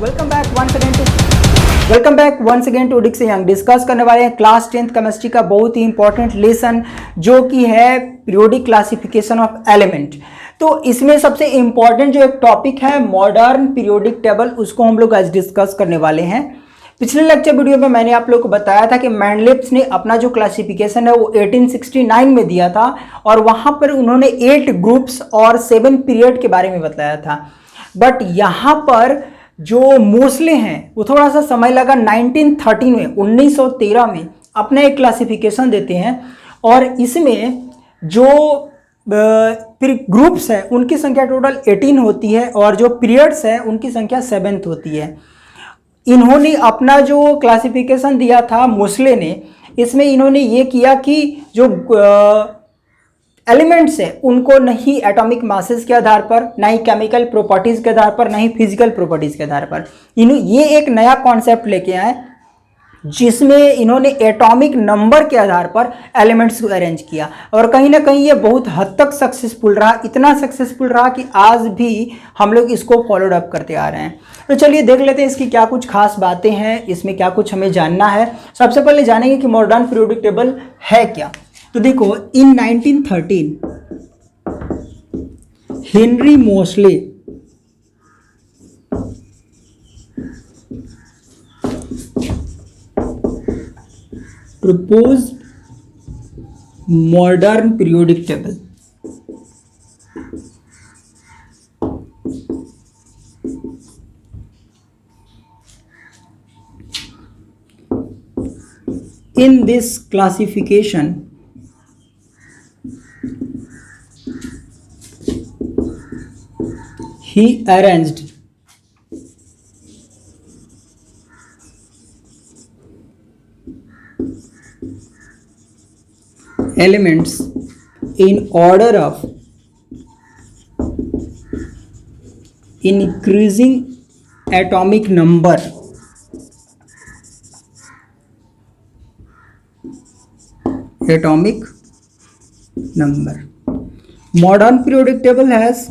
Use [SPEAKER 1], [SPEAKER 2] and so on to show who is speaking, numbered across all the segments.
[SPEAKER 1] Welcome back once again to Dix Young. Discuss करने वाले हैं क्लास 10th केमिस्ट्री का बहुत ही इंपॉर्टेंट लेसन जो कि है पीरियोडिक क्लासिफिकेशन ऑफ एलिमेंट। तो इसमें सबसे इंपॉर्टेंट जो एक टॉपिक है मॉडर्न पीरियोडिक टेबल, उसको हम लोग आज डिस्कस करने वाले हैं। पिछले लेक्चर वीडियो में मैंने आप लोगों को बताया था कि मेंडलीव ने अपना जो क्लासिफिकेशन है वो 1869 में दिया था और वहां पर उन्होंने 8 ग्रुप्स और 7 पीरियड के बारे में बताया था। बट यहाँ पर जो मोस्टली हैं वो थोड़ा सा समय लगा। 1913 में 1913 में अपना एक क्लासिफिकेशन देते हैं और इसमें जो ग्रुप्स है उनकी संख्या टोटल 18 होती है और जो पीरियड्स है उनकी संख्या 7 होती है। इन्होंने अपना जो क्लासिफिकेशन दिया था मोस्ले ने, इसमें इन्होंने ये किया कि जो एलिमेंट्स है उनको नहीं एटॉमिक मासेस के आधार पर, ना ही केमिकल प्रॉपर्टीज के आधार पर, ना ही फिजिकल प्रॉपर्टीज के आधार पर, ये एक नया कॉन्सेप्ट लेके आए जिसमें इन्होंने एटॉमिक नंबर के आधार पर एलिमेंट्स को अरेंज किया और कहीं ना कहीं ये बहुत हद तक सक्सेसफुल रहा। इतना सक्सेसफुल रहा कि आज भी हम लोग इसको फॉलोड अप करते आ रहे हैं। तो चलिए देख लेते हैं इसकी क्या कुछ खास बातें हैं, इसमें क्या कुछ हमें जानना है। सबसे पहले जानेंगे कि मॉडर्न पीरियोडिक टेबल है क्या। तो देखो, in 1913 Henry Moseley proposed modern periodic table. In this classification, he arranged elements in order of increasing atomic number. Modern periodic table has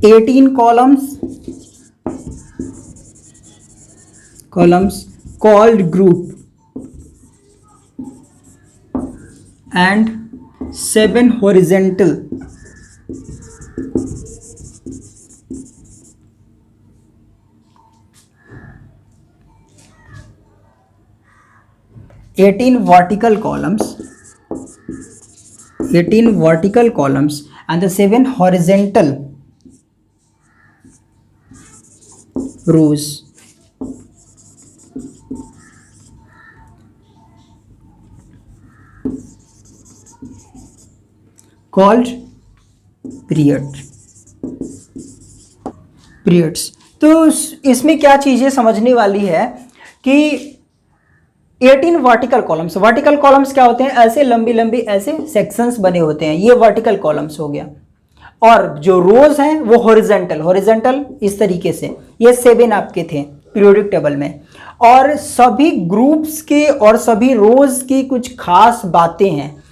[SPEAKER 1] 18 columns called group and 7 horizontal vertical columns and the 7 horizontal rows called periods। तो इसमें क्या चीजें समझने वाली है कि 18 vertical columns क्या होते हैं, ऐसे लंबी लंबी ऐसे सेक्शंस बने होते हैं, ये वर्टिकल कॉलम्स हो गया। और जो रोज हैं वो हॉरिजॉन्टल इस तरीके से, ये 7 आपके थे पीरियोडिक टेबल में। और सभी ग्रुप्स के और सभी रोज की कुछ खास बातें हैं,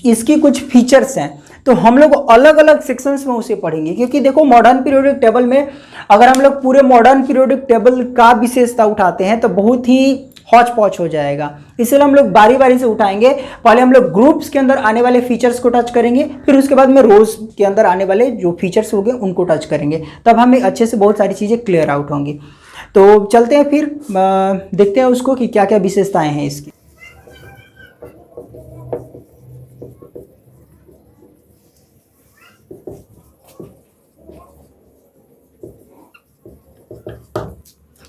[SPEAKER 1] इसकी कुछ फीचर्स हैं, तो हम लोग अलग अलग सेक्शंस में उसे पढ़ेंगे। क्योंकि देखो, मॉडर्न पीरियोडिक टेबल में अगर हम लोग पूरे मॉडर्न पीरियोडिक टेबल का विशेषता उठाते हैं तो बहुत ही हौच पौच हो जाएगा, इसलिए हम लोग बारी बारी से उठाएंगे। पहले हम लोग ग्रुप्स के अंदर आने वाले फीचर्स को टच करेंगे, फिर उसके बाद में रोज के अंदर आने वाले जो फीचर्स होंगे उनको टच करेंगे, तब हमें अच्छे से बहुत सारी चीज़ें क्लियर आउट होंगी। तो चलते हैं फिर देखते हैं उसको कि क्या क्या विशेषताएं हैं इसकी।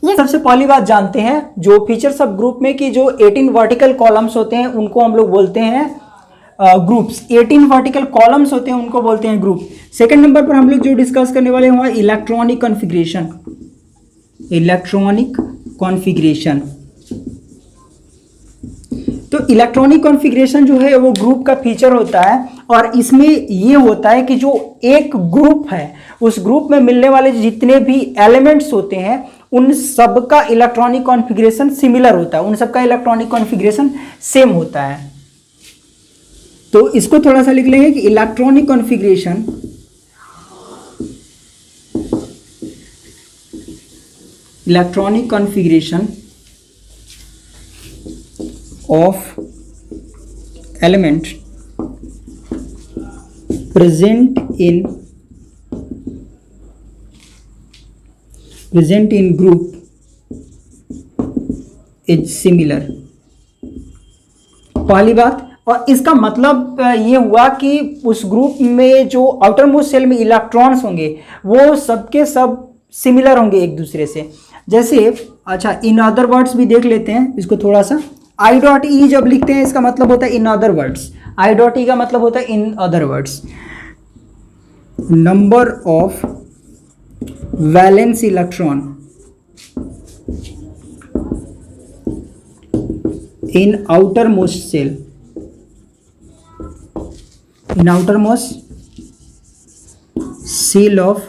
[SPEAKER 1] सबसे पहली बात जानते हैं जो फीचर्स ऑफ ग्रुप में कि जो 18 वर्टिकल कॉलम्स होते हैं उनको हम लोग बोलते हैं ग्रुप्स। 18 वर्टिकल कॉलम्स होते हैं उनको बोलते हैं ग्रुप। सेकंड नंबर पर हम लोग जो डिस्कस करने वाले हैं इलेक्ट्रॉनिक कॉन्फ़िगरेशन। तो इलेक्ट्रॉनिक कॉन्फ़िगरेशन जो है वो ग्रुप का फीचर होता है और इसमें ये होता है कि जो एक ग्रुप है उस ग्रुप में मिलने वाले जितने भी एलिमेंट्स होते हैं उन सबका इलेक्ट्रॉनिक कॉन्फ़िगरेशन सिमिलर होता है, उन सबका इलेक्ट्रॉनिक कॉन्फ़िगरेशन सेम होता है। तो इसको थोड़ा सा लिख लेंगे कि electronic configuration of element present in group is similar. पहली बात, और इसका मतलब ये हुआ कि उस ग्रुप में जो आउटर मोस्ट सेल में इलेक्ट्रॉन्स होंगे वो सबके सब सिमिलर होंगे एक दूसरे से। जैसे अच्छा, इन अदर वर्ड्स भी देख लेते हैं इसको थोड़ा सा। आई डॉट ई जब लिखते हैं इसका मतलब होता है in other words, I dot E का मतलब होता है in other words. Number of valence electron in outermost shell, in outermost seal of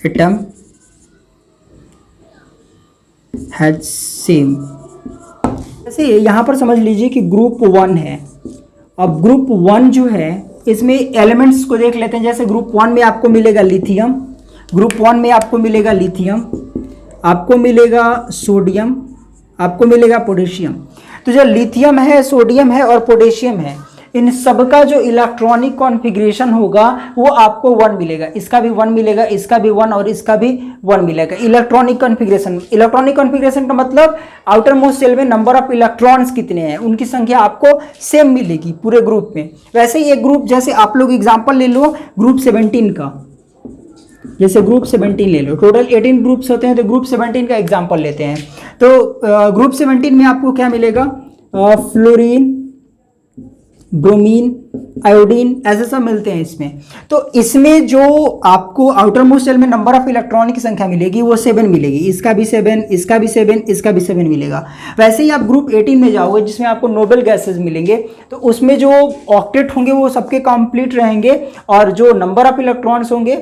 [SPEAKER 1] atom has same। जैसे यहाँ पर समझ लीजिए कि ग्रुप 1 है। अब ग्रुप 1 जो है इसमें एलिमेंट्स को देख लेते हैं। जैसे ग्रुप 1 में आपको मिलेगा लिथियम, ग्रुप 1 में आपको मिलेगा लिथियम, आपको मिलेगा सोडियम, आपको मिलेगा पोटेशियम। तो जो लिथियम है, सोडियम है और पोटेशियम है, इन सबका जो इलेक्ट्रॉनिक कॉन्फ़िगरेशन होगा वो आपको 1 मिलेगा। इसका भी 1 मिलेगा, इसका भी 1 और इसका भी 1 मिलेगा। इलेक्ट्रॉनिक कॉन्फ़िगरेशन का मतलब आउटर मोस्ट सेल में नंबर ऑफ इलेक्ट्रॉन्स कितने हैं उनकी संख्या आपको सेम मिलेगी पूरे ग्रुप में। वैसे ही एक ग्रुप, जैसे आप लोग एग्जाम्पल ले लो ग्रुप 17 का, जैसे ग्रुप 17 ले लो, टोटल 18 ग्रुप्स होते हैं तो ग्रुप 17 का एग्जांपल लेते हैं। तो ग्रुप 17 में आपको क्या मिलेगा, फ्लोरीन, ब्रोमीन, आयोडीन, ऐसे सब मिलते हैं इसमें। तो इसमें जो आपको आउटर मोस्ट सेल में नंबर ऑफ इलेक्ट्रॉन की संख्या मिलेगी वो 7 मिलेगी। इसका भी 7, इसका भी 7, इसका भी 7 मिलेगा। वैसे ही आप ग्रुप 18 में जाओगे जिसमें आपको नोबल गैसेज मिलेंगे, तो उसमें जो ऑक्टेट होंगे वो सबके कंप्लीट रहेंगे और जो नंबर ऑफ इलेक्ट्रॉन्स होंगे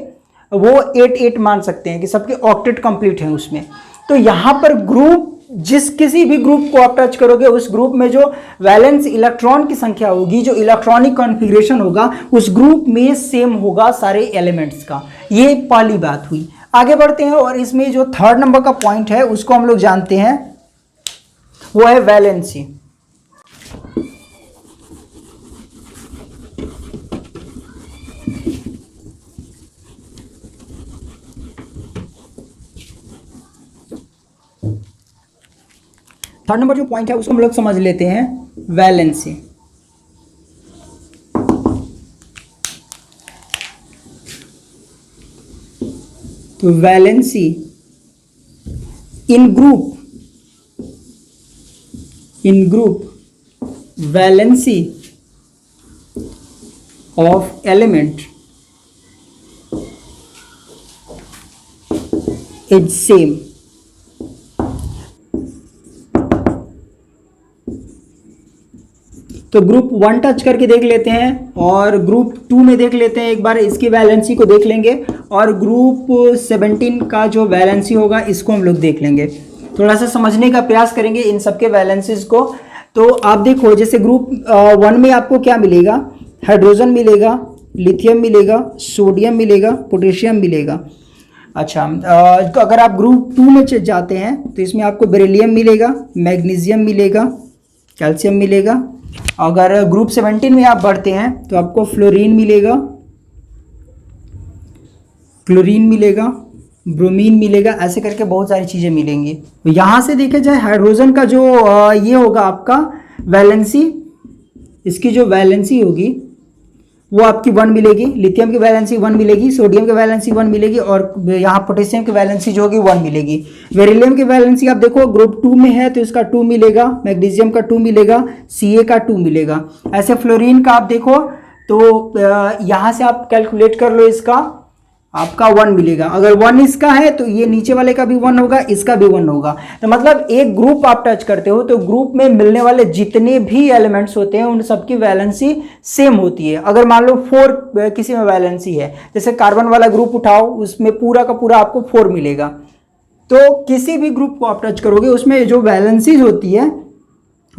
[SPEAKER 1] वो 8 मान सकते हैं कि सबके ऑक्टेट कंप्लीट हैं उसमें। तो यहाँ पर ग्रुप, जिस किसी भी ग्रुप को आप टच करोगे उस ग्रुप में जो वैलेंस इलेक्ट्रॉन की संख्या होगी, जो इलेक्ट्रॉनिक कॉन्फ़िगरेशन होगा उस ग्रुप में सेम होगा सारे एलिमेंट्स का। ये पहली बात हुई। आगे बढ़ते हैं और इसमें जो थर्ड नंबर का पॉइंट है उसको हम लोग जानते हैं, वो है वैलेंसी। थर्ड नंबर जो पॉइंट है उसको हम लोग समझ लेते हैं, वैलेंसी। तो valency in group valency of element is same. तो ग्रुप 1 टच करके देख लेते हैं और ग्रुप 2 में देख लेते हैं, एक बार इसकी वैलेंसी को देख लेंगे और ग्रुप 17 का जो वैलेंसी होगा इसको हम लोग देख लेंगे। थोड़ा सा समझने का प्रयास करेंगे इन सबके वैलेंसीज को। तो आप देखो, जैसे ग्रुप 1 में आपको क्या मिलेगा, हाइड्रोजन मिलेगा, लिथियम मिलेगा, सोडियम मिलेगा, पोटेशियम मिलेगा। अच्छा, अगर आप ग्रुप 2 में जाते हैं तो इसमें आपको बेरिलियम मिलेगा, मैग्नीशियम मिलेगा, कैल्शियम मिलेगा। अगर ग्रुप 17 में आप बढ़ते हैं तो आपको फ्लोरीन मिलेगा, क्लोरीन मिलेगा, ब्रोमीन मिलेगा, ऐसे करके बहुत सारी चीज़ें मिलेंगी। तो यहाँ से देखा जाए हाइड्रोजन का जो ये होगा आपका वैलेंसी, इसकी जो वैलेंसी होगी वो आपकी 1 मिलेगी, लिथियम की वैलेंसी 1 मिलेगी, सोडियम की वैलेंसी 1 मिलेगी और यहाँ पोटेशियम की वैलेंसी जो होगी 1 मिलेगी। बेरिलियम की वैलेंसी आप देखो ग्रुप 2 में है तो इसका 2 मिलेगा, मैग्नीशियम का 2 मिलेगा, Ca का 2 मिलेगा। ऐसे फ्लोरीन का आप देखो तो यहाँ से आप कैलकुलेट कर लो, इसका आपका 1 मिलेगा। अगर 1 इसका है तो ये नीचे वाले का भी 1 होगा, इसका भी 1 होगा। तो मतलब एक ग्रुप आप टच करते हो तो ग्रुप में मिलने वाले जितने भी एलिमेंट्स होते हैं उन सबकी वैलेंसी सेम होती है। अगर मान लो 4 किसी में वैलेंसी है, जैसे कार्बन वाला ग्रुप उठाओ उसमें पूरा का पूरा आपको 4 मिलेगा। तो किसी भी ग्रुप को आप टच करोगे उसमें जो वैलेंसीज होती है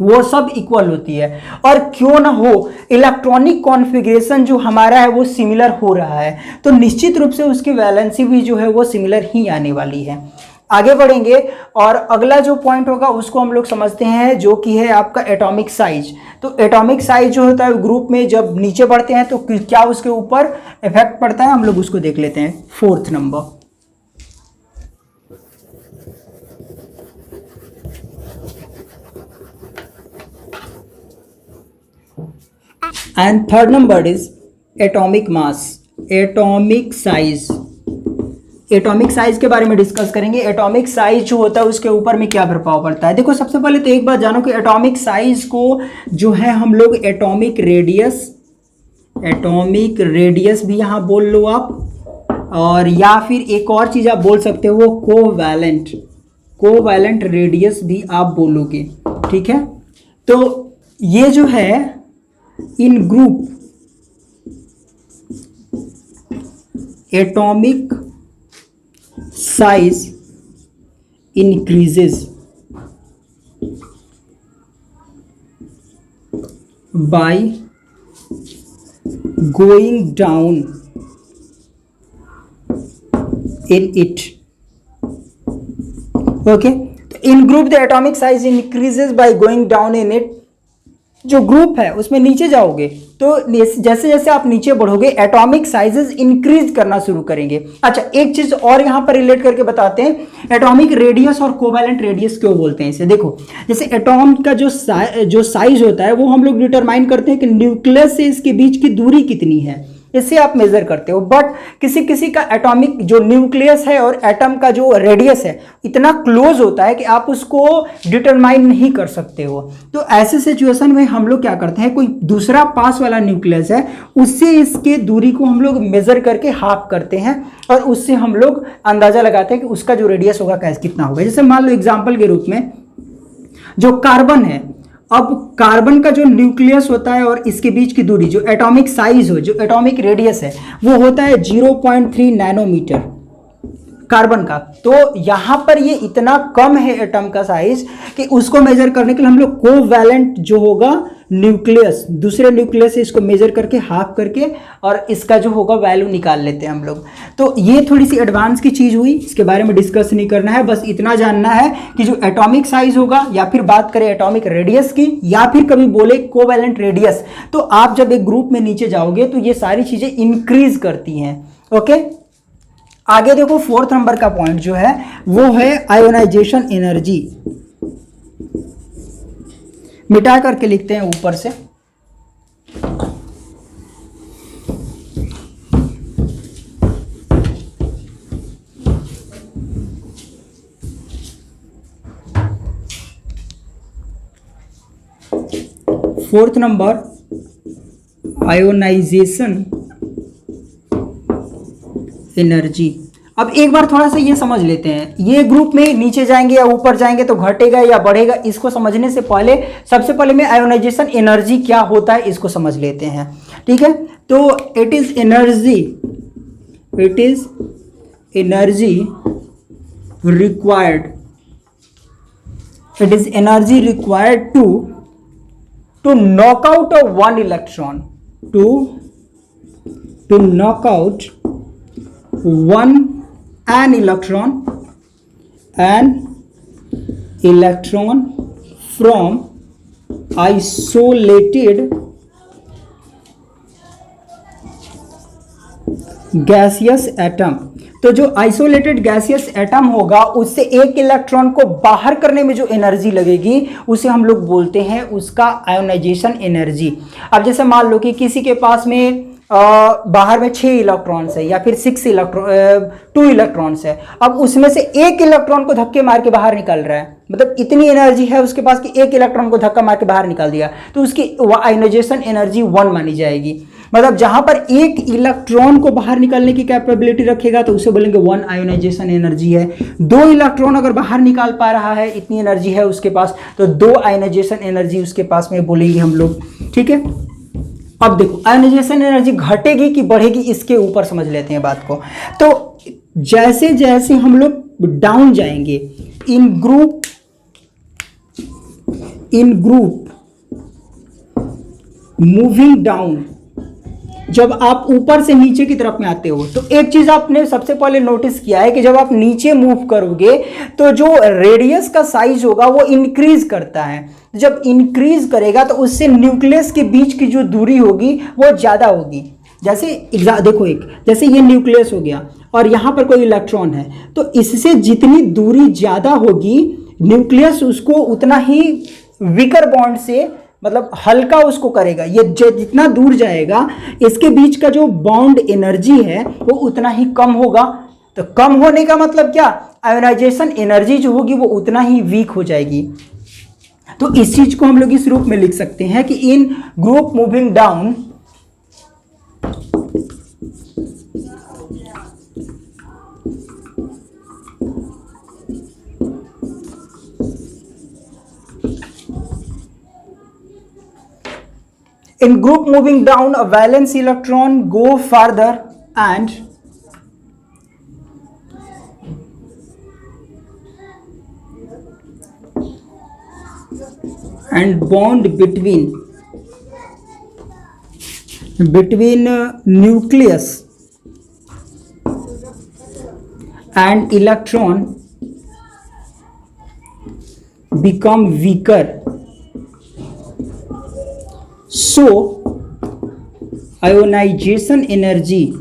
[SPEAKER 1] वो सब इक्वल होती है। और क्यों ना हो, इलेक्ट्रॉनिक कॉन्फ़िगरेशन जो हमारा है वो सिमिलर हो रहा है, तो निश्चित रूप से उसकी वैलेंसी भी जो है वो सिमिलर ही आने वाली है। आगे बढ़ेंगे और अगला जो पॉइंट होगा उसको हम लोग समझते हैं, जो कि है आपका एटॉमिक साइज। तो एटॉमिक साइज जो होता है ग्रुप में जब नीचे बढ़ते हैं तो क्या उसके ऊपर इफेक्ट पड़ता है, हम लोग उसको देख लेते हैं। 4th number, and 3rd number is atomic mass, atomic size। Atomic size के बारे में डिस्कस करेंगे। एटॉमिक साइज जो होता है उसके ऊपर में क्या प्रभाव पड़ता है। देखो सबसे पहले तो एक बात जानो कि एटॉमिक साइज को जो है हम लोग एटॉमिक रेडियस भी यहाँ बोल लो आप, और या फिर एक और चीज आप बोल सकते हो कोवैलेंट रेडियस भी आप बोलोगे, ठीक है। तो ये जो है in group atomic size increases by going down in it। Okay, तो in group the atomic size increases by going down in it. जो ग्रुप है उसमें नीचे जाओगे तो जैसे जैसे आप नीचे बढ़ोगे एटॉमिक साइजेस इंक्रीज करना शुरू करेंगे। अच्छा, एक चीज और यहां पर रिलेट करके बताते हैं, एटॉमिक रेडियस और कोवैलेंट रेडियस क्यों बोलते हैं इसे। देखो जैसे एटॉम का जो साइज होता है वो हम लोग डिटरमाइन करते हैं कि न्यूक्लियस से इसके बीच की दूरी कितनी है, इससे आप मेजर करते हो। बट किसी किसी का एटॉमिक जो न्यूक्लियस है और एटम का जो रेडियस है इतना क्लोज होता है कि आप उसको डिटरमाइन नहीं कर सकते हो। तो ऐसे सिचुएशन में हम लोग क्या करते हैं, कोई दूसरा पास वाला न्यूक्लियस है उससे इसके दूरी को हम लोग मेजर करके हाफ करते हैं और उससे हम लोग अंदाजा लगाते हैं कि उसका जो रेडियस होगा कितना होगा। जैसे मान लो एग्जाम्पल के रूप में जो कार्बन है, अब कार्बन का जो न्यूक्लियस होता है और इसके बीच की दूरी जो एटॉमिक साइज हो, जो एटॉमिक रेडियस है वो होता है 0.3 नैनोमीटर कार्बन का। तो यहां पर ये इतना कम है एटम का साइज कि उसको मेजर करने के लिए हम लोग कोवैलेंट जो होगा न्यूक्लियस, दूसरे न्यूक्लियस से इसको मेजर करके हाफ करके और इसका जो होगा वैल्यू निकाल लेते हैं हम लोग। तो ये थोड़ी सी एडवांस की चीज हुई, इसके बारे में डिस्कस नहीं करना है, बस इतना जानना है कि जो एटॉमिक साइज होगा या फिर बात करें एटॉमिक रेडियस की या फिर कभी बोले कोवैलेंट रेडियस, तो आप जब एक ग्रुप में नीचे जाओगे तो ये सारी चीजें इंक्रीज करती हैं। ओके, आगे देखो 4th नंबर का पॉइंट जो है वो है आयोनाइजेशन एनर्जी। मिटा करके लिखते हैं ऊपर से। Fourth number ionization energy. अब एक बार थोड़ा सा ये समझ लेते हैं, ये ग्रुप में नीचे जाएंगे या ऊपर जाएंगे तो घटेगा या बढ़ेगा, इसको समझने से पहले सबसे पहले मैं आयोनाइजेशन एनर्जी क्या होता है इसको समझ लेते हैं। ठीक है, तो it is energy required to knock out one electron, to knock out an electron from isolated gaseous atom। तो जो आइसोलेटेड गैसियस एटम होगा उससे एक इलेक्ट्रॉन को बाहर करने में जो एनर्जी लगेगी उसे हम लोग बोलते हैं उसका आयोनाइजेशन एनर्जी। अब जैसे मान लो कि किसी के पास में बाहर में 6 इलेक्ट्रॉन्स है या फिर 2 इलेक्ट्रॉन्स है, अब उसमें से एक इलेक्ट्रॉन को धक्के मार के बाहर निकल रहा है, मतलब इतनी एनर्जी है उसके पास कि एक इलेक्ट्रॉन को धक्का मार के बाहर निकाल दिया, तो उसकी आयोनाइजेशन एनर्जी 1 मानी जाएगी। मतलब जहां पर एक इलेक्ट्रॉन को बाहर निकालने की कैपेबिलिटी रखेगा तो उसे बोलेंगे 1 आयोनाइजेशन एनर्जी है। 2 इलेक्ट्रॉन अगर बाहर निकाल पा रहा है, इतनी एनर्जी है उसके पास, तो 2 आयोनाइजेशन एनर्जी उसके पास में बोलेंगे हम लोग। ठीक है, अब देखो आयोनाइजेशन एनर्जी घटेगी कि बढ़ेगी इसके ऊपर समझ लेते हैं बात को। तो जैसे जैसे हम लोग डाउन जाएंगे इन इन ग्रुप मूविंग डाउन, जब आप ऊपर से नीचे की तरफ में आते हो तो एक चीज आपने सबसे पहले नोटिस किया है कि जब आप नीचे मूव करोगे तो जो रेडियस का साइज होगा वो इंक्रीज करता है। जब इंक्रीज करेगा तो उससे न्यूक्लियस के बीच की जो दूरी होगी वो ज्यादा होगी। जैसे देखो, जैसे ये न्यूक्लियस हो गया और यहां पर कोई इलेक्ट्रॉन है, तो इससे जितनी दूरी ज्यादा होगी न्यूक्लियस उसको उतना ही वीकर बॉन्ड से, मतलब हल्का उसको करेगा। ये जितना दूर जाएगा इसके बीच का जो बॉन्ड एनर्जी है वो उतना ही कम होगा। तो कम होने का मतलब क्या, आयोनाइजेशन एनर्जी जो होगी वो उतना ही वीक हो जाएगी। तो इस चीज को हम लोग इस रूप में लिख सकते हैं कि in group moving down, in group moving down, a valence electron go further and bond between nucleus and electron become weaker. So ionization energy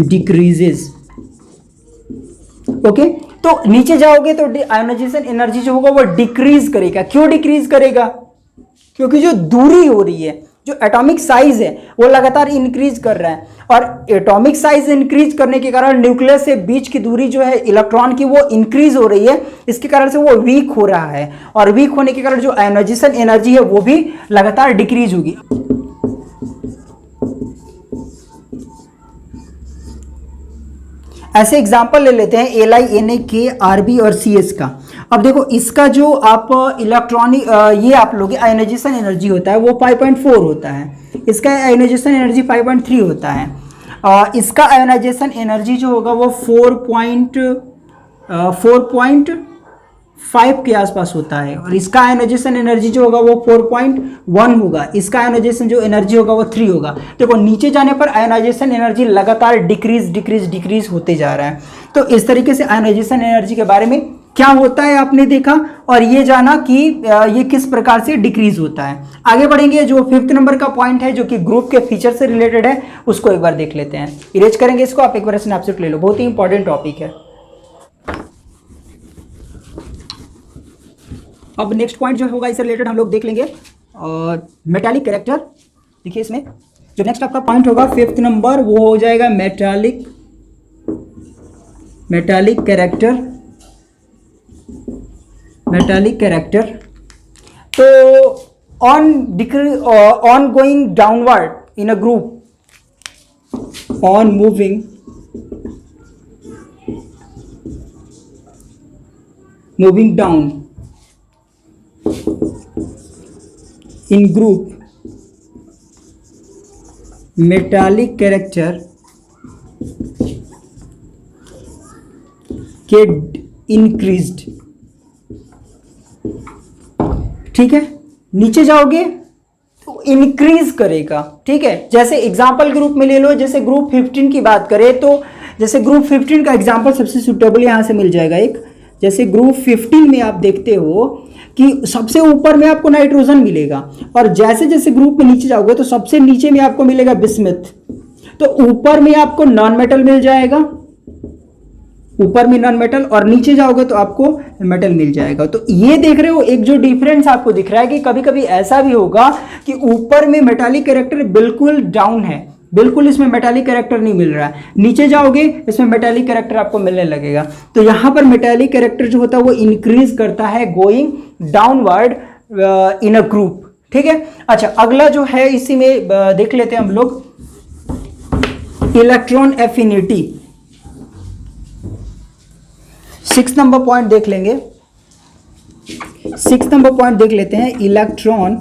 [SPEAKER 1] decreases. Okay, तो नीचे जाओगे तो आयोनाइजेशन एनर्जी जो होगा वो डिक्रीज करेगा। क्यों डिक्रीज करेगा, क्योंकि जो दूरी हो रही है, जो एटॉमिक साइज है वो लगातार इंक्रीज कर रहा है, और एटॉमिक साइज इंक्रीज करने के कारण न्यूक्लियस से बीच की दूरी जो है इलेक्ट्रॉन की वो इंक्रीज हो रही है। इसके कारण से वो वीक हो रहा है, और वीक होने के कारण जो आयोनाइजेशन एनर्जी है वो भी लगातार डिक्रीज होगी। ऐसे एग्जांपल ले लेते हैं Li, Na, K, Rb और Cs का। अब देखो, इसका जो आप इलेक्ट्रॉनिक ये आप लोग आयोनाइजेशन एनर्जी होता है वो 5.4 होता है, इसका आयोनाइजेशन एनर्जी 5.3 होता है, इसका आयोनाइजेशन एनर्जी जो होगा वो 4.5 के आसपास होता है, और इसका आयोनाइजेशन एनर्जी जो होगा वो 4.1 होगा, इसका आयोनाइजेशन जो एनर्जी होगा वो 3 होगा। देखो, नीचे जाने पर आयोनाइजेशन एनर्जी लगातार डिक्रीज होते जा रहा है। तो इस तरीके से आयोनाइजेशन एनर्जी के बारे में क्या होता है आपने देखा, और ये जाना कि ये किस प्रकार से डिक्रीज होता है। आगे बढ़ेंगे, जो 5th नंबर का पॉइंट है जो कि ग्रुप के फीचर से रिलेटेड है उसको एक बार देख लेते हैं। इरेज करेंगे इसको, आप एक बार स्नैपशॉट ले लो, बहुत ही इंपॉर्टेंट टॉपिक है। अब नेक्स्ट पॉइंट जो होगा इससे रिलेटेड हम लोग देख लेंगे मेटालिक कैरेक्टर। देखिए, इसमें जो नेक्स्ट आपका पॉइंट होगा 5th नंबर वो हो जाएगा मेटालिक कैरेक्टर। तो on going downward in a group, on moving down in group, metallic character get increased। ठीक है, नीचे जाओगे तो इंक्रीज करेगा। ठीक है, जैसे एग्जाम्पल ग्रुप में ले लो, जैसे ग्रुप 15 की बात करें तो जैसे ग्रुप 15 का एग्जाम्पल सबसे सुटेबल यहां से मिल जाएगा एक। जैसे ग्रुप 15 में आप देखते हो कि सबसे ऊपर में आपको नाइट्रोजन मिलेगा, और जैसे जैसे ग्रुप में नीचे जाओगे तो सबसे नीचे में आपको मिलेगा बिस्मथ। तो ऊपर में आपको नॉन मेटल मिल जाएगा, ऊपर में नॉन मेटल, और नीचे जाओगे तो आपको मेटल मिल जाएगा। तो ये देख रहे हो एक जो डिफरेंस आपको दिख रहा है कि कभी कभी ऐसा भी होगा कि ऊपर में मेटालिक कैरेक्टर बिल्कुल डाउन है, बिल्कुल इसमें मेटालिक कैरेक्टर नहीं मिल रहा है, नीचे जाओगे इसमें मेटालिक कैरेक्टर आपको मिलने लगेगा। तो यहां पर मेटालिक कैरेक्टर जो होता है वो इंक्रीज करता है going downward in a group. ठीक है, अच्छा अगला जो है इसी में देख लेते हैं हम लोग, इलेक्ट्रॉन एफिनिटी। 6 नंबर पॉइंट देख लेंगे, 6 नंबर पॉइंट देख लेते हैं, इलेक्ट्रॉन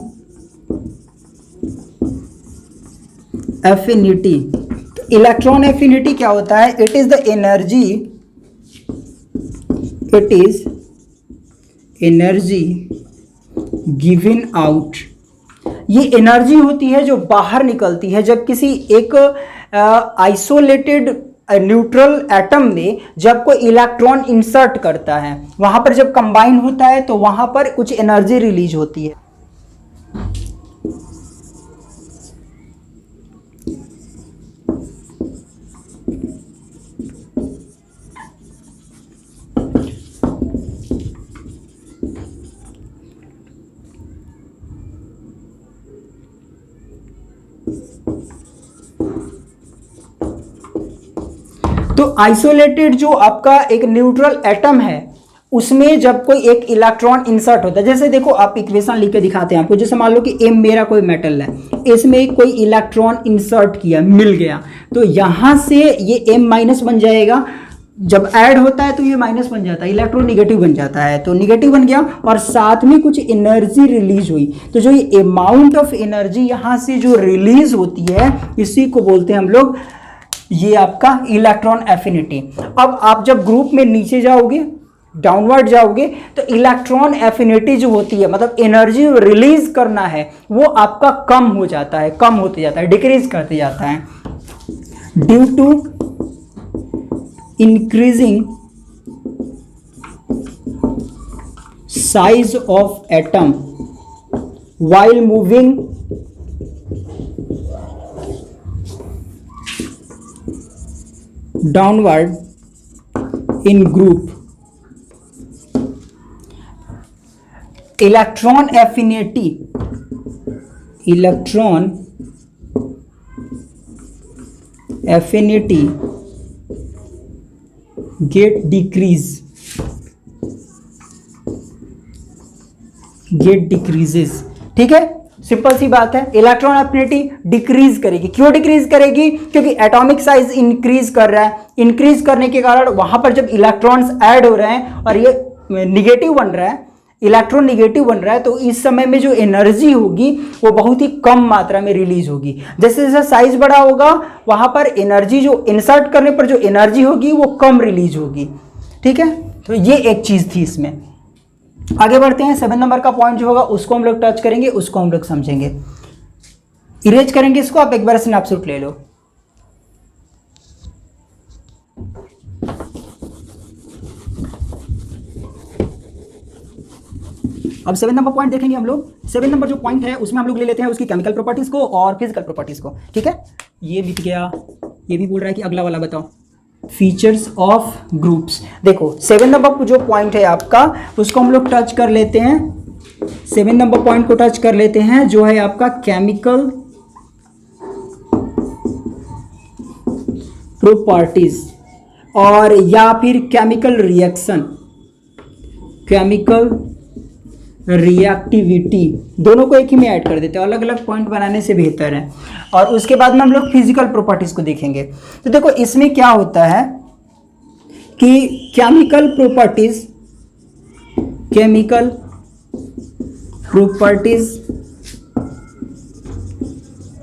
[SPEAKER 1] एफिनिटी। इलेक्ट्रॉन एफिनिटी क्या होता है? It is the energy, it is energy given out. ये एनर्जी होती है जो बाहर निकलती है जब किसी एक आइसोलेटेड न्यूट्रल एटम में जब कोई इलेक्ट्रॉन इंसर्ट करता है, वहां पर जब कंबाइन होता है तो वहां पर कुछ एनर्जी रिलीज होती है। तो आइसोलेटेड जो आपका एक न्यूट्रल एटम है उसमें जब कोई एक इलेक्ट्रॉन इंसर्ट होता है, जैसे देखो आप इक्वेशन लिख के दिखाते हैं आपको, जैसे मान लो कि M मेरा कोई मेटल है, इसमें कोई इलेक्ट्रॉन इंसर्ट किया, मिल गया, तो यहां से ये M माइनस बन जाएगा, जब ऐड होता है तो ये माइनस बन जाता है, इलेक्ट्रॉन निगेटिव बन जाता है, तो निगेटिव बन गया और साथ में कुछ एनर्जी रिलीज हुई। तो जो ये अमाउंट ऑफ एनर्जी यहां से जो रिलीज होती है इसी को बोलते हैं हम लोग, ये आपका इलेक्ट्रॉन एफिनिटी। अब आप जब ग्रुप में नीचे जाओगे, डाउनवर्ड जाओगे, तो इलेक्ट्रॉन एफिनिटी जो होती है, मतलब एनर्जी रिलीज करना है, वो आपका कम हो जाता है, कम होते जाता है, डिक्रीज करते जाता है, due to increasing size of atom while moving downward in group. Electron affinity get decreases. ठीक है, सिंपल सी बात है, इलेक्ट्रॉन एफिनिटी डिक्रीज करेगी। क्यों डिक्रीज करेगी? क्योंकि एटॉमिक साइज इंक्रीज कर रहा है, इंक्रीज करने के कारण वहां पर जब इलेक्ट्रॉन्स ऐड हो रहे हैं और ये निगेटिव बन रहा है, इलेक्ट्रॉन निगेटिव बन रहा है, तो इस समय में जो एनर्जी होगी वो बहुत ही कम मात्रा में रिलीज होगी। जैसे जैसे साइज बड़ा होगा वहां पर एनर्जी जो इंसर्ट करने पर जो एनर्जी होगी वो कम रिलीज होगी। ठीक है, तो ये एक चीज थी इसमें। आगे बढ़ते हैं, 7 नंबर का पॉइंट जो होगा उसको हम लोग टच करेंगे, उसको हम लोग समझेंगे। इरेज करेंगे इसको, आप एक बार स्नैपशॉट ले लो। अब 7 नंबर पॉइंट देखेंगे हम लोग। 7 नंबर जो पॉइंट है उसमें हम लोग ले लेते हैं उसकी केमिकल प्रॉपर्टीज को और फिजिकल प्रॉपर्टीज को। ठीक है, ये बीत गया, ये भी बोल रहा है कि अगला वाला बताओ, फीचर्स ऑफ ग्रुप्स। देखो 7 नंबर जो पॉइंट है आपका उसको हम लोग टच कर लेते हैं। 7 नंबर पॉइंट को टच कर लेते हैं जो है आपका केमिकल प्रॉपर्टीज और या फिर केमिकल रिएक्शन, केमिकल रिएक्टिविटी, दोनों को एक ही में ऐड कर देते हैं, अलग अलग पॉइंट बनाने से बेहतर है। और उसके बाद में हम लोग फिजिकल प्रॉपर्टीज को देखेंगे। तो देखो इसमें क्या होता है कि chemical properties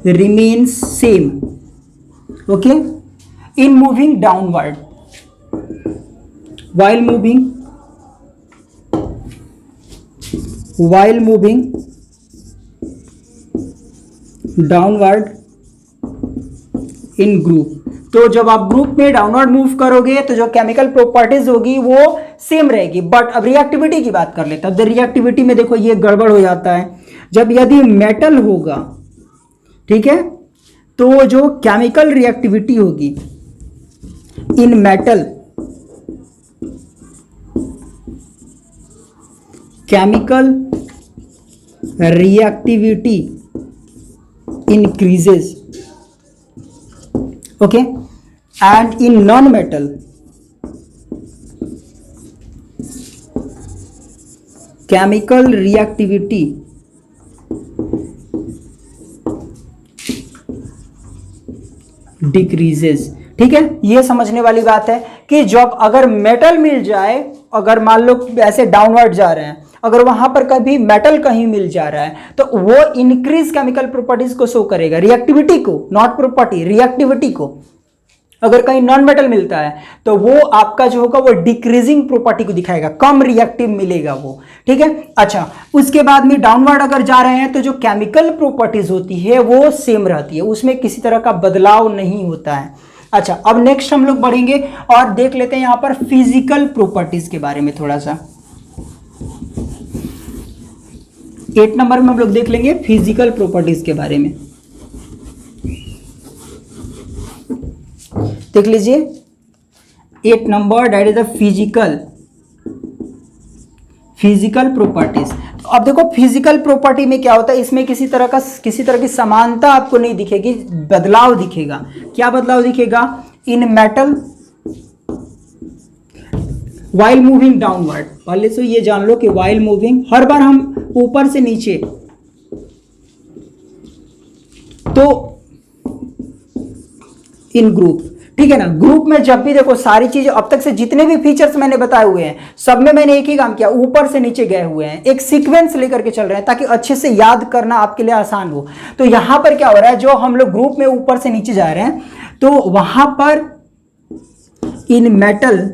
[SPEAKER 1] remains same, okay, in moving downward, while moving downward in group. तो जब आप ग्रुप में डाउनवर्ड मूव करोगे तो जो केमिकल प्रॉपर्टीज होगी वो सेम रहेगी। बट अब रिएक्टिविटी की बात कर लेते हैं। अब रिएक्टिविटी में देखो ये गड़बड़ हो जाता है। जब यदि मेटल होगा, ठीक है, तो जो केमिकल रिएक्टिविटी होगी इन metal, chemical reactivity increases, okay, and in non-metal chemical reactivity decreases। ठीक है, ये समझने वाली बात है कि जब अगर मेटल मिल जाए, अगर मान लो ऐसे डाउनवर्ड जा रहे हैं, अगर वहां पर कभी मेटल कहीं मिल जा रहा है तो वो इंक्रीज केमिकल प्रॉपर्टीज को शो करेगा, रिएक्टिविटी को, नॉट प्रॉपर्टी, रिएक्टिविटी को। अगर कहीं नॉन मेटल मिलता है तो वो आपका जो होगा वो डिक्रीजिंग प्रॉपर्टी को दिखाएगा, कम रिएक्टिव मिलेगा वो, ठीक है। अच्छा, उसके बाद में डाउनवर्ड अगर जा रहे हैं तो जो केमिकल प्रॉपर्टीज होती है वो सेम रहती है, उसमें किसी तरह का बदलाव नहीं होता है। अच्छा, अब नेक्स्ट हम लोग बढ़ेंगे और देख लेते हैं यहां पर फिजिकल प्रॉपर्टीज के बारे में थोड़ा सा। 8 नंबर में हम लोग देख लेंगे फिजिकल प्रॉपर्टीज के बारे में। देख लीजिए 8 number, that is the physical properties. तो अब देखो फिजिकल प्रॉपर्टी में क्या होता है, इसमें किसी तरह की समानता आपको नहीं दिखेगी, बदलाव दिखेगा। क्या बदलाव दिखेगा? इन मेटल वाइल मूविंग डाउनवर्ड, पहले से ये जान लो कि वाइल मूविंग, हर बार हम ऊपर से नीचे, तो इन ग्रुप, ठीक है ना, ग्रुप में जब भी देखो सारी चीजें, अब तक से जितने भी फीचर्स मैंने बताए हुए हैं सब में मैंने एक ही काम किया, ऊपर से नीचे गए हुए हैं, एक सीक्वेंस लेकर के चल रहे हैं ताकि अच्छे से याद करना आपके लिए आसान हो। तो यहां पर क्या हो रहा है, जो हम लोग ग्रुप में ऊपर से नीचे जा रहे हैं तो वहां पर in metal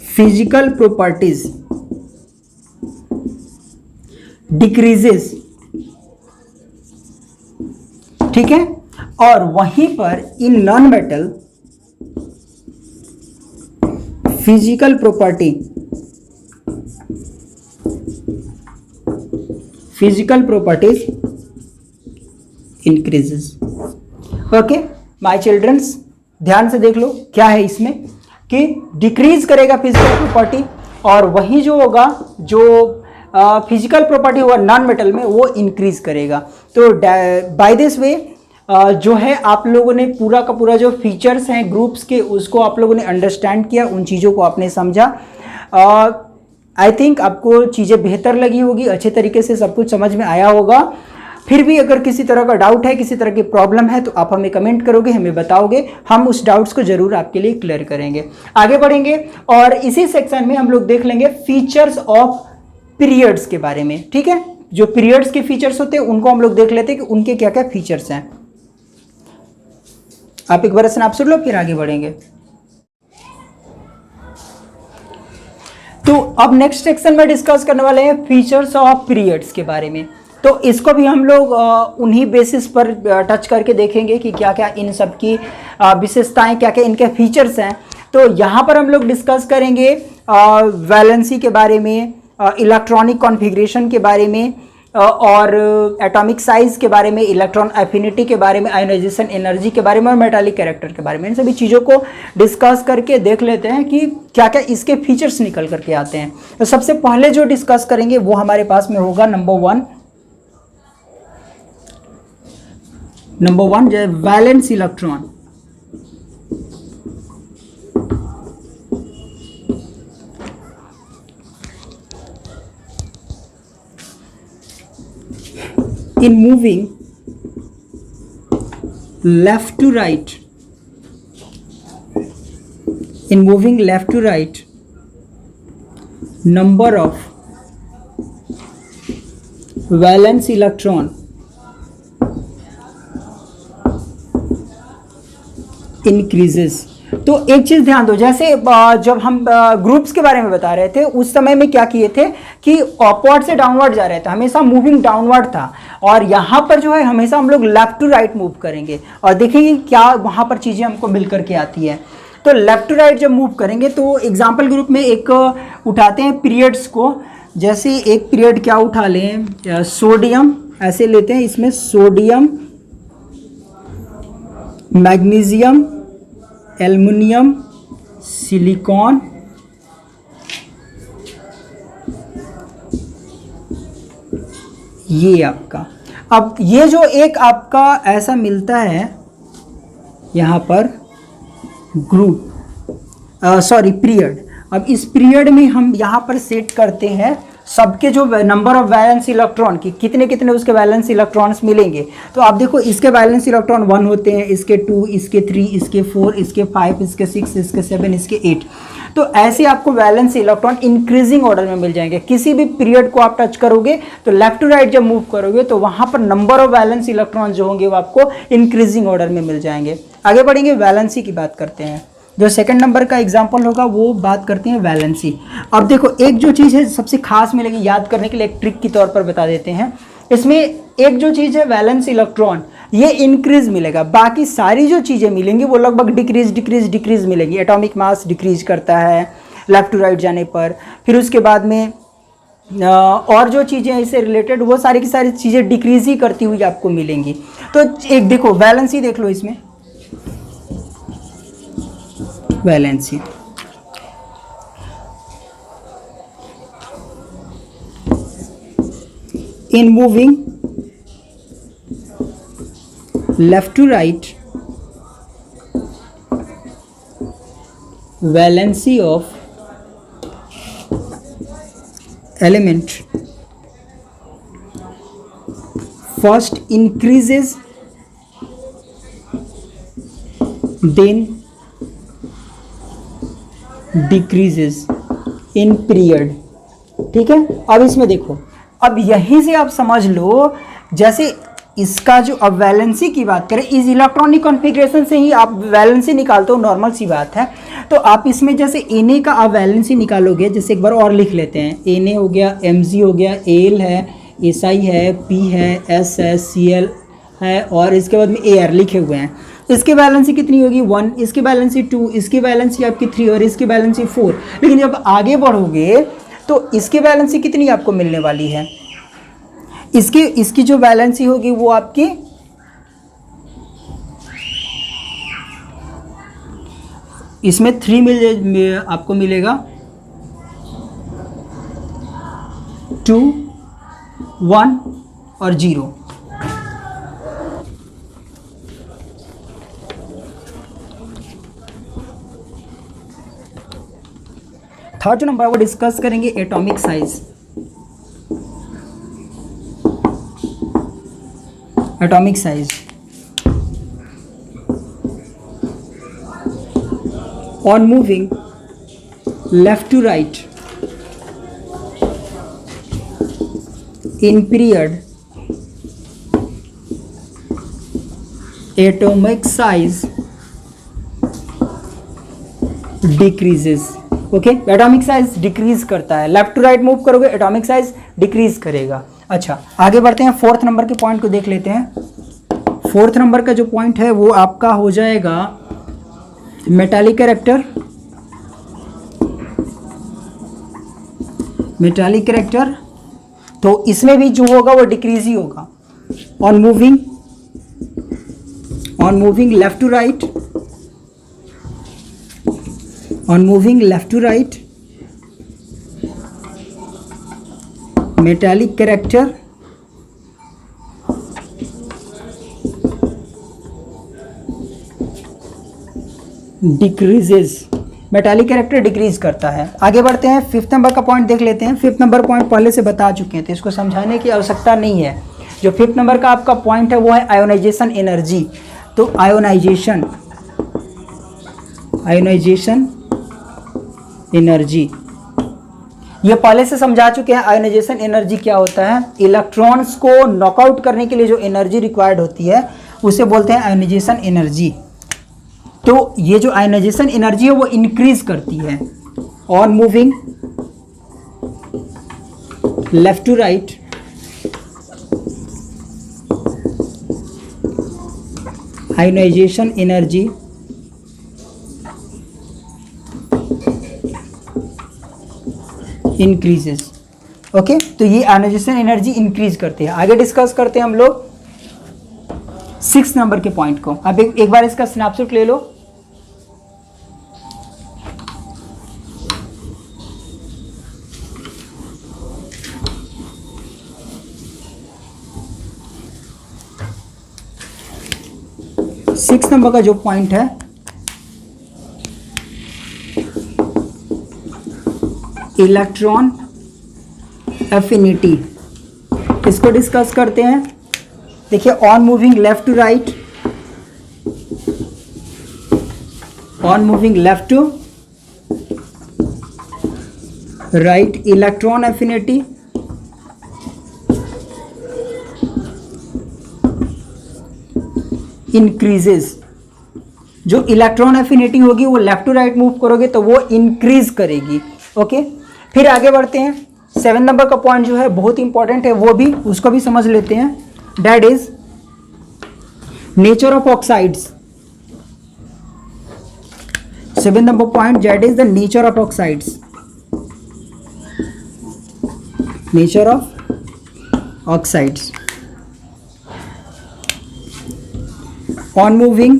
[SPEAKER 1] physical properties decreases, ठीक है, और वहीं पर in non metal physical property increases. Okay my childrens, ध्यान से देख लो क्या है इसमें कि डिक्रीज करेगा फिजिकल प्रॉपर्टी, और वही जो होगा जो फिजिकल प्रॉपर्टी हुआ नॉन मेटल में वो इंक्रीज करेगा। तो बाय दिस वे जो है आप लोगों ने पूरा का पूरा जो फीचर्स हैं ग्रुप्स के उसको आप लोगों ने अंडरस्टैंड किया, उन चीज़ों को आपने समझा। आई थिंक आपको चीज़ें बेहतर लगी होगी, अच्छे तरीके से सब कुछ समझ में आया होगा। फिर भी अगर किसी तरह का डाउट है, किसी तरह की प्रॉब्लम है तो आप हमें कमेंट करोगे, हमें बताओगे, हम उस डाउट्स को जरूर आपके लिए क्लियर करेंगे। आगे बढ़ेंगे और इसी सेक्शन में हम लोग देख लेंगे फीचर्स ऑफ पीरियड्स के बारे में, ठीक है। जो पीरियड्स के फीचर्स होते हैं उनको हम लोग देख लेते हैं कि उनके क्या क्या फीचर्स हैं। आप एक बार स्नैप सुन लो फिर आगे बढ़ेंगे। तो अब नेक्स्ट सेक्शन में डिस्कस करने वाले हैं फीचर्स ऑफ पीरियड्स के बारे में। तो इसको भी हम लोग उन्हीं बेसिस पर टच करके देखेंगे कि क्या क्या इन सब की विशेषताएं, क्या क्या इनके फीचर्स हैं। तो यहाँ पर हम लोग डिस्कस करेंगे वैलेंसी के बारे में, इलेक्ट्रॉनिक कॉन्फ़िगरेशन के बारे में, और एटॉमिक साइज के बारे में, इलेक्ट्रॉन एफिनिटी के बारे में, आयोनाइजेशन एनर्जी के बारे में, और मेटालिक कैरेक्टर के बारे में। इन सभी चीज़ों को डिस्कस करके देख लेते हैं कि क्या क्या इसके फीचर्स निकल करके आते हैं। तो सबसे पहले जो डिस्कस करेंगे वो हमारे पास में होगा नंबर वन जो है valence electron. In moving left to right, number of valence electron increases। तो एक चीज ध्यान दो, जैसे जब हम ग्रुप्स के बारे में बता रहे थे उस समय में क्या किए थे कि अपवर्ड से डाउनवर्ड जा रहे थे, हमेशा मूविंग डाउनवर्ड था, और यहाँ पर जो है हमेशा हम लोग लेफ्ट टू राइट मूव करेंगे और देखेंगे क्या वहाँ पर चीज़ें हमको मिल करके आती है। तो लेफ्ट टू राइट जब मूव करेंगे तो एग्जाम्पल ग्रुप में एक उठाते हैं पीरियड्स को, जैसे एक पीरियड क्या उठा लें, सोडियम ऐसे लेते हैं, इसमें सोडियम, मैग्नीशियम, एल्युमिनियम, सिलिकॉन, ये आपका, अब ये जो एक आपका ऐसा मिलता है यहाँ पर ग्रुप, पीरियड। अब इस पीरियड में हम यहाँ पर सेट करते हैं सबके जो नंबर ऑफ वैलेंस इलेक्ट्रॉन की कितने कितने उसके वैलेंस इलेक्ट्रॉन्स मिलेंगे। तो आप देखो इसके वैलेंस इलेक्ट्रॉन 1 होते हैं, इसके 2, इसके 3, इसके 4, इसके 5, इसके 6, इसके 7, इसके 8। तो ऐसे आपको वैलेंस इलेक्ट्रॉन इंक्रीजिंग ऑर्डर में मिल जाएंगे। किसी भी पीरियड को आप टच करोगे तो लेफ्ट टू राइट जब मूव करोगे तो वहां पर नंबर ऑफ वैलेंस इलेक्ट्रॉन जो होंगे वो आपको इंक्रीजिंग ऑर्डर में मिल जाएंगे। आगे बढ़ेंगे, वैलेंसी की बात करते हैं। जो सेकंड नंबर का एग्जांपल होगा वो बात करते हैं वैलेंसी। अब देखो एक जो चीज़ है सबसे खास मिलेगी, याद करने के लिए एक ट्रिक के तौर पर बता देते हैं। इसमें एक जो चीज़ है वैलेंस इलेक्ट्रॉन, ये इंक्रीज मिलेगा, बाकी सारी जो चीज़ें मिलेंगी वो लगभग डिक्रीज मिलेगी। एटॉमिक मास डिक्रीज करता है लेफ्ट टू राइट जाने पर, फिर उसके बाद में और जो चीज़ें इससे रिलेटेड वो सारी की सारी चीज़ें डिक्रीज ही करती हुई आपको मिलेंगी। तो एक देखो वैलेंसी देख लो, इसमें valency in moving left to right, valency of element first increases, then decreases in period। ठीक है, अब इसमें देखो, अब यहीं से आप समझ लो, जैसे इसका जो अब वैलेंसी की बात करें, इस इलेक्ट्रॉनिक कॉन्फ़िगरेशन से ही आप वैलेंसी निकालते हो, नॉर्मल सी बात है। तो आप इसमें जैसे Na का आप वैलेंसी निकालोगे, जैसे एक बार और लिख लेते हैं, Na हो गया, Mg हो गया, Al है, Si है, P है, S है, Cl है और इसके बाद में Ar लिखे हुए हैं। इसकी वैलेंसी कितनी होगी 1, इसकी वैलेंसी 2, इसकी वैलेंसी आपकी 3 और इसकी वैलेंसी 4। लेकिन जब आगे बढ़ोगे तो इसकी वैलेंसी कितनी आपको मिलने वाली है, इसकी जो वैलेंसी होगी वो आपकी इसमें 3 आपको मिलेगा, 2, 1 और 0। थर्ड नंबर वो डिस्कस करेंगे atomic size. Atomic size on moving left to right in period, atomic size decreases. Okay, atomic size decrease करता है, लेफ्ट टू राइट मूव करोगे एटॉमिक साइज डिक्रीज करेगा। अच्छा, आगे बढ़ते हैं, फोर्थ नंबर के पॉइंट को देख लेते हैं। फोर्थ नंबर का जो पॉइंट है वो आपका हो जाएगा मेटालिक कैरेक्टर। मेटालिक कैरेक्टर तो इसमें भी जो होगा वो डिक्रीज ही होगा। On moving left to right, on moving left to right, metallic character decreases, metallic character decrease करता है। आगे बढ़ते हैं, फिफ्थ नंबर का पॉइंट देख लेते हैं। फिफ्थ नंबर पॉइंट पहले से बता चुके हैं तो इसको समझाने की आवश्यकता नहीं है। जो फिफ्थ नंबर का आपका पॉइंट है वो है आयोनाइजेशन एनर्जी। तो आयोनाइजेशन एनर्जी ये पहले से समझा चुके हैं। आयोनाइजेशन एनर्जी क्या होता है, इलेक्ट्रॉन्स को नॉकआउट करने के लिए जो एनर्जी रिक्वायर्ड होती है उसे बोलते हैं आयोनाइजेशन एनर्जी। तो ये जो आयोनाइजेशन एनर्जी है वो इंक्रीज करती है। On moving left to right, ionization energy increases. Okay, तो ये आयोनाइजेशन एनर्जी इंक्रीज करती है। आगे डिस्कस करते हैं हम लोग 6 नंबर के पॉइंट को। अब एक बार इसका स्नैपशॉट ले लो। सिक्स नंबर का जो पॉइंट है, इलेक्ट्रॉन एफिनिटी, इसको डिस्कस करते हैं। देखिए, on moving left to right, on moving left to right, electron affinity increases. जो इलेक्ट्रॉन एफिनिटी होगी वो लेफ्ट टू राइट मूव करोगे तो वो इंक्रीज करेगी। ओके, फिर आगे बढ़ते हैं। 7 नंबर का पॉइंट जो है बहुत इंपॉर्टेंट है, वो भी उसको भी समझ लेते हैं। That is nature of oxides. 7 number point, that is the nature of oxides, nature of oxides. On moving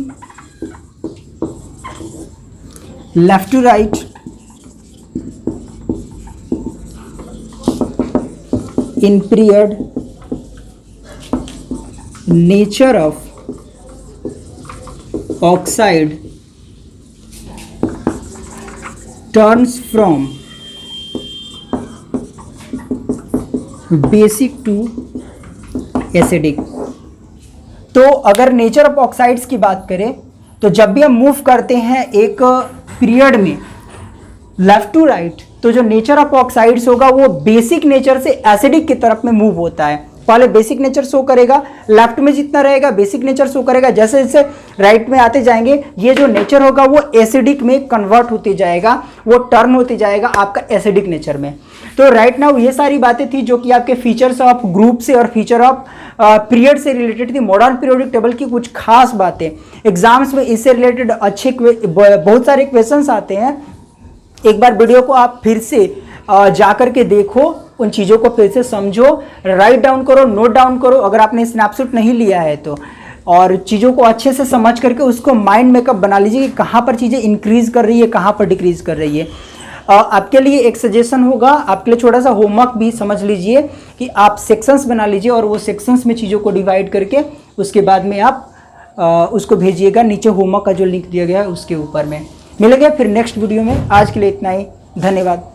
[SPEAKER 1] left to right, in period, nature of oxide turns from basic to acidic। तो अगर nature of oxides की बात करें तो जब भी हम move करते हैं एक पीरियड में लेफ्ट टू राइट, तो जो नेचर ऑफ ऑक्साइड्स होगा वो बेसिक नेचर से एसिडिक की तरफ में मूव होता है। पहले बेसिक नेचर शो करेगा, लेफ्ट में जितना रहेगा बेसिक नेचर शो करेगा, जैसे जैसे राइट में आते जाएंगे ये जो नेचर होगा वो एसिडिक में कन्वर्ट होते जाएगा, वो टर्न होते जाएगा आपका एसिडिक नेचर में। तो राइट नाउ ये सारी बातें थी जो कि आपके फीचर्स ऑफ ग्रुप से और फीचर ऑफ पीरियड से रिलेटेड थी। मॉडर्न पीरियोडिक टेबल की कुछ खास बातें एग्जाम्स में इससे रिलेटेड अच्छे बहुत सारे क्वेश्चंस आते हैं। एक बार वीडियो को आप फिर से जा करके देखो, उन चीज़ों को फिर से समझो, राइट डाउन करो, नोट डाउन करो अगर आपने स्नैपशॉट नहीं लिया है तो, और चीज़ों को अच्छे से समझ करके उसको माइंड मेकअप बना लीजिए कि कहाँ पर चीज़ें इंक्रीज कर रही है, कहाँ पर डिक्रीज कर रही है। आपके लिए एक सजेशन होगा, आपके लिए छोटा सा होमवर्क भी समझ लीजिए कि आप सेक्शंस बना लीजिए और वो सेक्शंस में चीज़ों को डिवाइड करके उसके बाद में आप उसको भेजिएगा नीचे होमवर्क का जो लिंक दिया गया है उसके ऊपर में। मिलेंगे फिर नेक्स्ट वीडियो में। आज के लिए इतना ही, धन्यवाद।